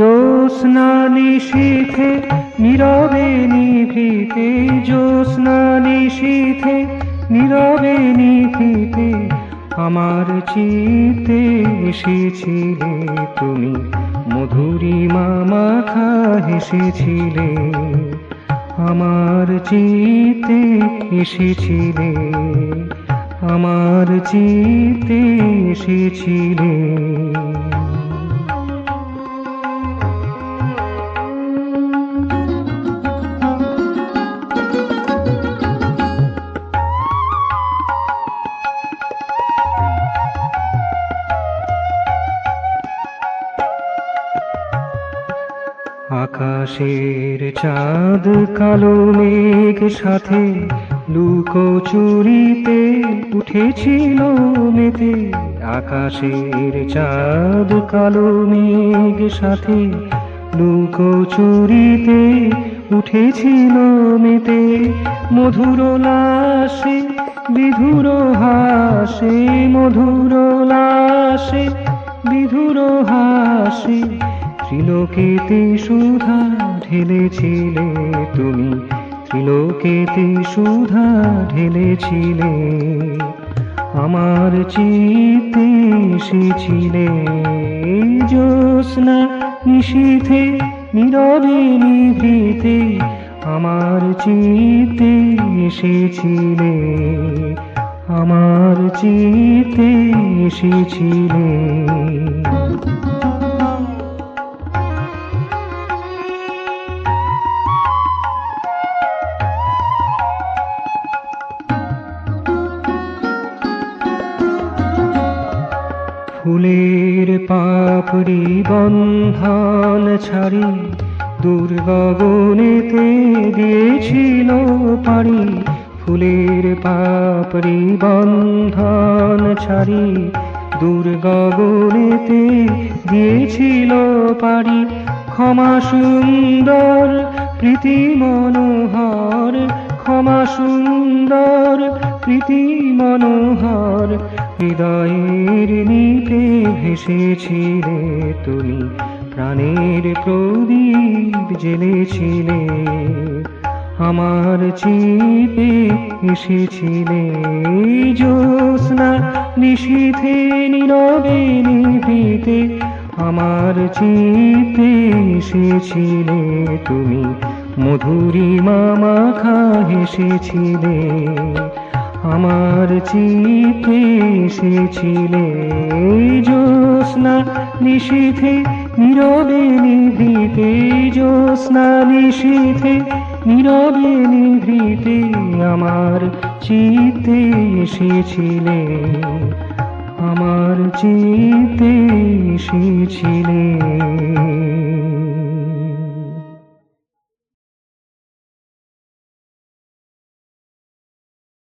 জ্যোৎস্না নিশীথে নীরবে নিভৃতে, জ্যোৎস্না নিশীথে নীরবে নিভৃতে আমার চিত্তে এসেছিলে তুমি, মধুরিমা মাখা হেসেছিলে আমার চিত্তে এসেছিলে, আমার চিত্তে এসেছিলে। আকাশের চাঁদ কালো মেঘ সাথে লুকোচুরিতে উঠেছিল মেতে, আকাশের চাঁদ কালো মেঘ সাথে লুকোচুরিতে উঠেছিল মেতে, মধুর লাশে বিধুর হাসে, মধুর লাশে বিধুর হাসে ত্রিলোকেতে সুধা ঢেলেছিলে তুমি, ত্রিলোকেতে সুধা ঢেলেছিলে আমার চিত্তে এসেছিলে। জ্যোৎস্না নিশীথে নীরবে নিভৃতে আমার চিত্তে এসেছিলে, আমার চিত্তে এসেছিলে। ফুলের পাপড়ি বন্ধন ছাড়ি দূর গগনেতে দিয়েছিল পাড়ি, ফুলের পাপড়ি বন্ধন ছাড়ি দূর গগনেতে দিয়েছিল পাড়ি, ক্ষমা সুন্দর প্রীতি মনোহর, ক্ষমা সুন্দর প্রীতি মনোহর হৃদয়ের নিপে ভেসেছিলে তুমি, প্রাণের প্রদীপ জ্বেলেছিলে আমার চিপে এসেছিলে। জ্যোৎস্না নিশীথে নীরবে নিভৃতে আমার চিপে এসেছিলে তুমি, মধুরিমা মাখা হেসেছিলে আমার চিত্তে এসেছিলে। জ্যোৎস্না নিশীথে নীরবে নিভৃতে, জ্যোৎস্না নিশীথে নীরবে নিভৃতে আমার চিত্তে এসেছিলে, আমার চিত্তে এসেছিলে।